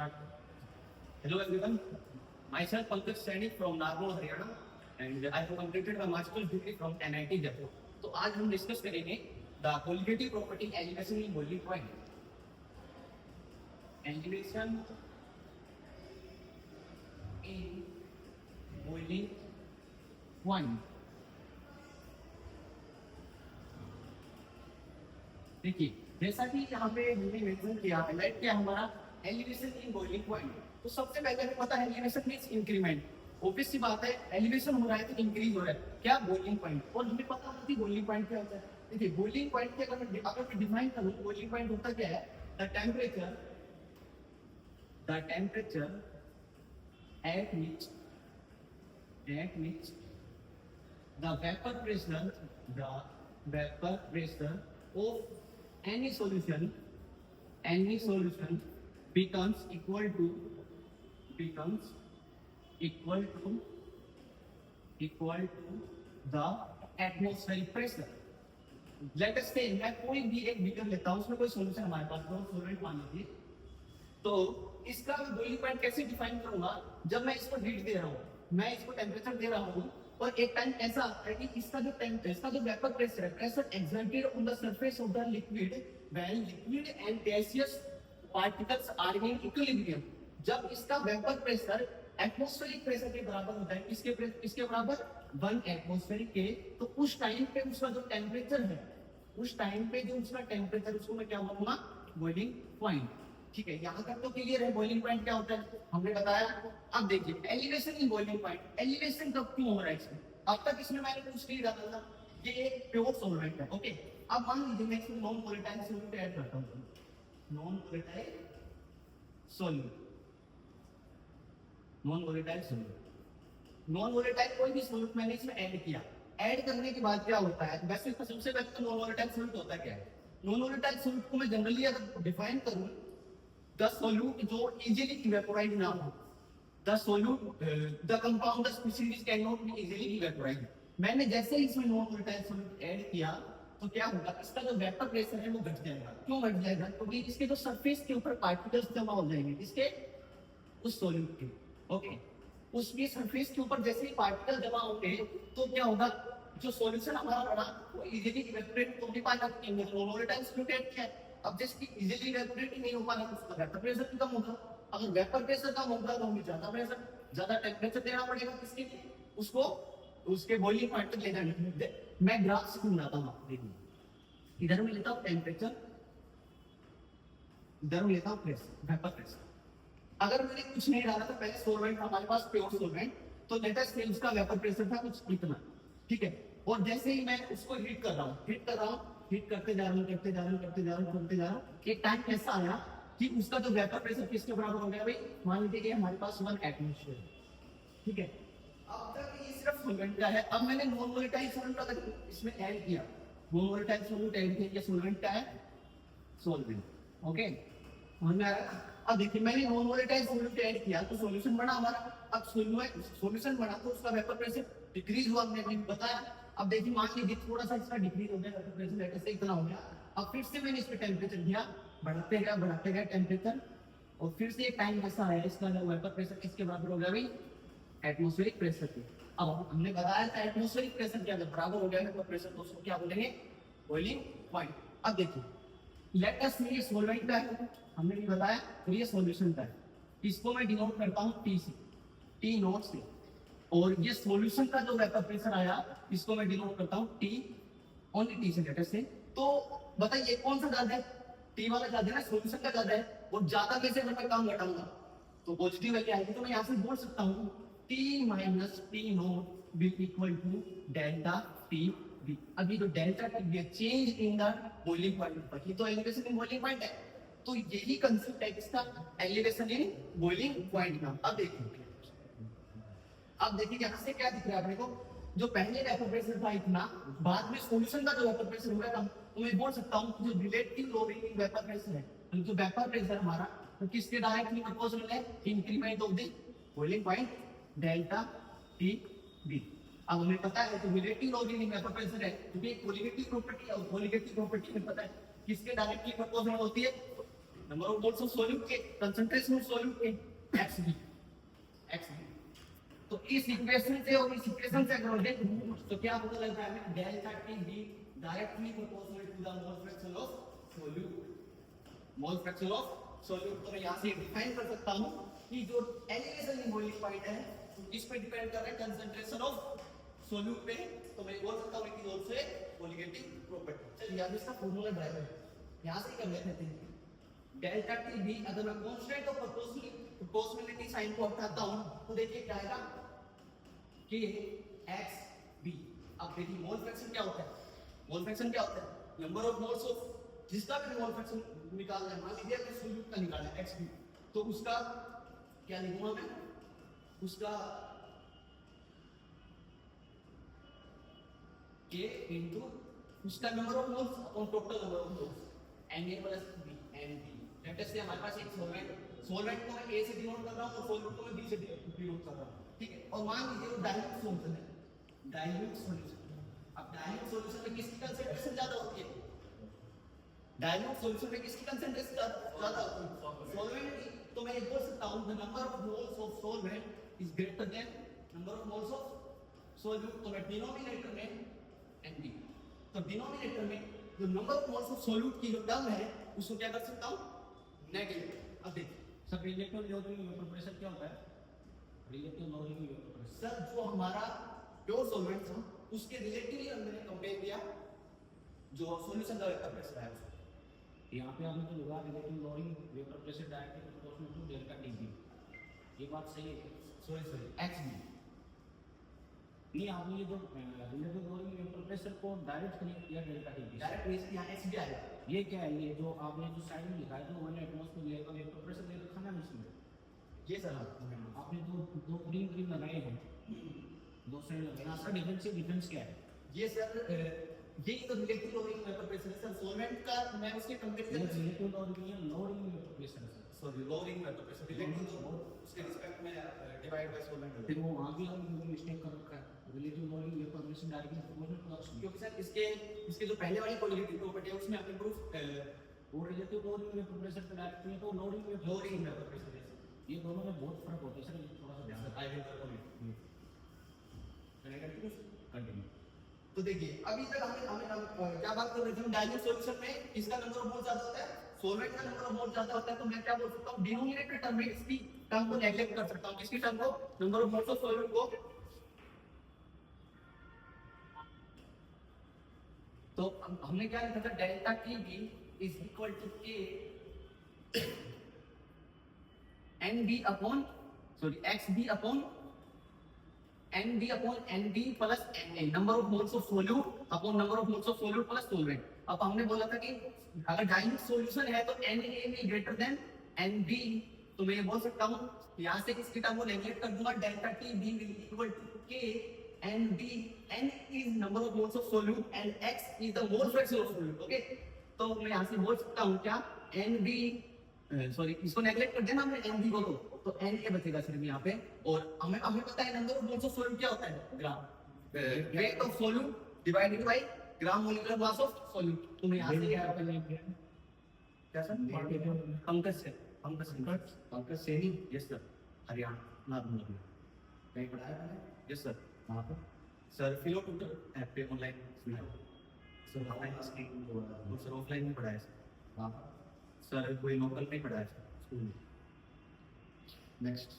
start. Hello everyone, myself Pankaj Saini from Nagpur, Haryana, and I have completed my master's degree from NIT Jaipur. तो आज हम discuss करेंगे the qualitative property elevation in boiling point. Elevation in boiling point. देखिए जैसा कि यहाँ पे हमने मेंशन किया हाईलाइट किया हमारा एलिवेशन इन बॉइलिंग पॉइंट. तो सबसे पहले हमें पता है एलिवेशन मींस इंक्रीमेंट. ऑब्वियस सी बात है एलिवेशन हो रहा है तो इंक्रीज हो रहा है क्या बॉइलिंग पॉइंट. और हमें पता होती है बॉइलिंग पॉइंट क्या होता है. देखिए बॉइलिंग पॉइंट के अगर मैं डिफाइन करूँ बॉइलिंग पॉइंट होता क्या है the temperature at which the vapor pressure of any solution becomes equal to the atmospheric pressure. Let us say मैं कोई भी एक बीकर लेता हूँ उसमें कोई सॉल्यूशन हमारे पास हो सॉल्वेंट मान लीजिए. तो इसका मैं बॉइलिंग पॉइंट कैसे डिफाइन करूंगा जब मैं इसको हीट दे रहा हूँ मैं इसको टेम्परेचर दे रहा हूँ और एक टाइम ऐसा आता है कि इसका जो वेपर प्रेशर है pressure exerted on the surface of the liquid when liquid and gaseous particles are in equilibrium. जब इसका वेपर प्रेशर एटमॉस्फेरिक प्रेशर के बराबर होता है इसके बराबर 1 एटमॉस्फेरिक के. तो उस टाइम पे उसका जो टेम्परेचर है उसको मैं क्या बोलूंगा बॉइलिंग पॉइंट. ठीक है यहाँ तक तो क्लियर है बॉइलिंग पॉइंट क्या होता है हमने बताया. अब देखिए elevation in boiling point. Elevation कब क्यों हो रहा है इसमें. अब तक इसमें मैंने कुछ नहीं डाला था ये एक प्योर सॉल्वेंट है. ओके अब मान लीजिए मैं इसमें नॉन वोलेटाइल सॉल्यूट ऐड करता हूँ. नॉन वोलेटाइल कोई भी सॉल्यूट मैंने इसमें ऐड किया. ऐड करने के बाद क्या होता है वैसे सबसे पहले तो नॉन वोलेटाइल सॉल्यूट होता क्या है. नॉन वोलेटाइल सॉल्यूट को मैं जनरली अगर डिफाइन करूं the solute जो easily evaporate ना हो. The compound the species cannot be easily evaporate. मैंने जैसे ही इसमें नॉन वोलेटाइल सॉल्यूट ऐड किया तो क्या होगा इसका जो वेपर प्रेशर है वो घट जाएगा. क्यों घट जाएगा क्योंकि इसके जो सरफेस के ऊपर पार्टिकल्स जमा हो जाएंगे इसके उस सॉल्यूट के. ओके उसके सरफेस के ऊपर जैसे ही पार्टिकल जमा होंगे तो क्या होगा जो सॉल्यूशन हमारा बना वो इजीली इवेपोरेट तो नहीं पाएगा क्योंकि नॉन वोलेटाइल सॉल्यूट ऐड किया है. अब जिसकी इजीली इवेपोरेट नहीं हो पाना उसका वेपर प्रेशर भी कम होगा. अगर वेपर प्रेशर कम होगा तो हमें ज्यादा टेम्परेचर देना पड़ेगा किसके लिए उसको उसके बॉइलिंग पॉइंट तक ले जाने के लिए. मैं ग्राफ से बनाता हूं आपको देखिए. इधर मैं लेता हूं टेम्परेचर इधर मैं लेता हूं प्रेशर वेपर प्रेशर. अगर मैंने कुछ नहीं डाला तो पहले सॉल्वेंट हमारे पास प्योर सॉल्वेंट तो लेटेस्ट से उसका वेपर प्रेशर था कुछ इतना. ठीक है और जैसे ही मैं उसको हीट कर रहा हूं हीट करते जा रहा हूं एक टाइम ऐसा आया कि उसका जो वेपर प्रेशर किसके बराबर हो गया भाई मान लीजिए कि हमारे पास 1 एटमॉस्फेयर. ठीक है अब तक ये सिर्फ सॉल्वेंट का है. अब मैंने नॉन वोलेटाइल सॉल्वेंट इसमें ऐड किया. नॉन वोलेटाइल सॉल्वेंट ऐड किया ये सॉल्वेंट का है सॉल्वेंट. ओके अब देखिए मैंने नॉन वोलेटाइल सॉल्वेंट ऐड किया तो सॉल्यूशन बना हमारा. अब सॉल्यूशन बना तो उसका वेपर प्रेशर डिक्रीज हुआ हमने बताया. अब देखिए मान लीजिए थोड़ा सा इसका डिक्रीज हो गया वेपर प्रेशर लेटर से इतना हो गया. अब फिर से मैंने इसमें टेम्परेचर दिया बढ़ाते गया टेम्परेचर और फिर से एक टाइम ऐसा आया इसका वेपर प्रेशर किसके बराबर हो गया भाई एटमॉस्फेरिक प्रेशर के. अब हमने बताया था एटमॉस्फेरिक प्रेशर क्या बराबर हो गया वेपर प्रेशर तो उसको क्या बोलेंगे बॉइलिंग पॉइंट. अब देखिए लेट अस ये सॉल्वेंट का है हमने भी बताया तो ये सॉल्यूशन का है. इसको मैं डिनोट करता हूं टी से टी नोट से. और ये सॉल्यूशन का जो वेपर प्रेशर आया इसको मैं डिनोट करता हूं टी ओनली टी से लेटर से. तो बताइए कौन सा ज्यादा है टी वाला ज्यादा है सॉल्यूशन का ज्यादा है. और ज्यादा में से मैं काम घटाऊंगा तो पॉजिटिव वैल्यू आएगी. तो मैं यहां से बोल सकता हूं T minus T naught will equal to delta T B. अभी जो delta T B change in the boiling point ये तो एलिवेशन इन बॉइलिंग पॉइंट है. तो यही कंसेप्ट है किसका एलिवेशन इन बॉइलिंग पॉइंट का. अब देखिए यहाँ से क्या दिख रहा है अपने को जो पहले वेपर प्रेशर था इतना बाद में सॉल्यूशन का जो वेपर प्रेशर हुआ था तो मैं बोल सकता हूँ जो रिलेटिव लो वेपर प्रेशर है जो वेपर प्रेशर हमारा तो किसके डायरेक्टली प्रोपोर्शनल है increment of the boiling point delta T B. अब हमें पता है तो रिलेटिव लो वेपर प्रेशर है क्योंकि कोलिगेटिव प्रॉपर्टी में पता है किसके डायरेक्टली प्रोपोर्शनल होती है number of moles of solute के कंसंट्रेशन ऑफ सॉल्यूट के xv तो इस इक्वेशन से और इस इक्वेशन से अगर देख तो क्या पता लग रहा है delta T B directly proportional to the mole fraction of solute mole fraction of solute तो मैं यहां से डिफाइन कर सकता हूं कि जो एलिवेशन इमोलिफाइड है इस पे डिपेंड कर रहा है कंसंट्रेशन ऑफ सॉल्यूट पे तो मैं बोल सकता हूं कि ऑल्सो कोलिगेटिव प्रॉपर्टी चलिए अब इसका फार्मूला ड्राइव है यहां से कर लेते हैं डेल्टा टी बी अगर मैं कांस्टेंट और प्रोपोर्शनलिटी साइन को हटाता हूं तो देखिए क्या आएगा कि एक्स बी अब देखिए मोल फ्रैक्शन क्या होता है मोल फ्रैक्शन क्या होता है नंबर ऑफ मोल्स ऑफ जिसका भी मोल फ्रैक्शन निकालना है मान लीजिए कि सॉल्यूट का निकालना है एक्स बी तो उसका क्या लिखूंगा मैं उसका के इनटू उसका number of moles upon total number of moles n A plus B n B let us से हमारे पास एक सॉल्वेंट को मैं ए से डिनोट कर रहा हूं और सॉल्यूट को मैं बी से डिनोट कर रहा हूं ठीक है और मान लीजिए वो डाइल्यूट सॉल्यूशन है डाइल्यूट सॉल्यूशन अब डाइल्यूट सॉल्यूशन में किसकी कंसंट्रेशन ज्यादा होती है डाइल्यूट सॉल्यूशन में किसकी कंसंट्रेशन ज्यादा होती है सॉल्वेंट की तो मैं ये बोल सकता हूं the number of moles of solvent is greater than number of moles of solute तो मैं डिनोमिनेटर में एनडी तो डिनोमिनेटर में जो number of moles of solute की जो टर्म है उसको क्या कर सकता हूं नेगेटिव अब देखिए sir relative lowering vapour pressure क्या होता है relative lowering vapour pressure sir जो हमारा प्योर सॉल्वेंट था उसके रिलेटिवली हमने कंपेयर किया जो सॉल्यूशन का वेपर प्रेशर है उसको यहाँ पे आपने जो लगा relative lowering vapour pressure directly proportional to delta T B ये बात सही है सॉरी एक्स बी नहीं आपने ये जो रिलेटिव लोअरिंग वेपर प्रेशर को डायरेक्ट कनेक्ट किया डेल्टा टीबी डायरेक्ट बेस यहां एक्स बी आएगा ये क्या है ये जो आपने जो साइड में लिखा है तो 1 एटमॉस्फेयर लेयर का वेपर प्रेशर ले रखा ना इसमें ये सर आपने दो ग्रीन ग्रीन लगाए हैं दो साइड लगाए हैं इसका डिफरेंस क्या है ये सर ये तो रिलेटिव लोअरिंग वेपर प्रेशर है सर सॉल्वेंट का मैं उसके कंपैरिजन ये रिलेटिव लोअरिंग वेपर प्रेशर है sorry lowering vapour pressure relative तो उसके रिस्पेक्ट में डिवाइड बाय सॉल्वेंट फिर वो वहाँ भी हम मिस्टेक कर रखा है relative lowering vapour pressure directly proportional to oxygen क्योंकि सर इसके जो पहले वाली कोलिगेटिव प्रॉपर्टी है उसमें हमने प्रूफ वो रिलेटिव लोअरिंग वेपर प्रेशर पे डायरेक्टली तो लोअरिंग वेपर प्रेशर है ये दोनों में बहुत फर्क होता है सर थोड़ा सा ध्यान आई विल कंटिन्यू कंटिन्यू तो देखिए अभी तक हमें क्या बात कर रहे थे हम डाइल्यूट सॉल्यूशन में किसका नंबर ऑफ मोल ज्यादा होता है सॉल्वेंट का नंबर ऑफ मोल ज्यादा होता है तो मैं क्या बोल सकता हूं डिनोमिनेटर टर्म में इसकी टर्म को नेगलेक्ट कर सकता हूं किसकी टर्म को number of moles of solvent को तो हमने क्या लिखा था delta T B is equal to K N B upon sorry X B upon N B upon N B plus N A number of moles of solute upon number of moles of solute plus solvent अब हमने बोला था कि अगर dilute solution है तो n A B greater than n B तो मैं ये बोल सकता हूं यहां से किसकी टर्म को नेगलेक्ट कर दूंगा delta T B will equal to K N B N is number of moles of solute and X is the mole fraction of solute okay तो मैं यहां से बोल सकता हूं क्या एन बी सॉरी इसको नेगलेक्ट कर देना हमने एन बी को तो एन ए बचेगा सिर्फ यहाँ पे और हमें पता है number of moles of solute क्या होता है gram weight of solute divided by gram molecular mass of solute तो मैं यहाँ से क्या sir Pankaj Saini yes sir Haryana Nagpur कहीं पढ़ाया मैंने यस सर वहाँ पर सर फिलो ट्यूटर ऐप पे online sir online sir offline में पढ़ाया सर वहाँ पर सर कोई लोकल में पढ़ाया सर स्कूल में नेक्स्ट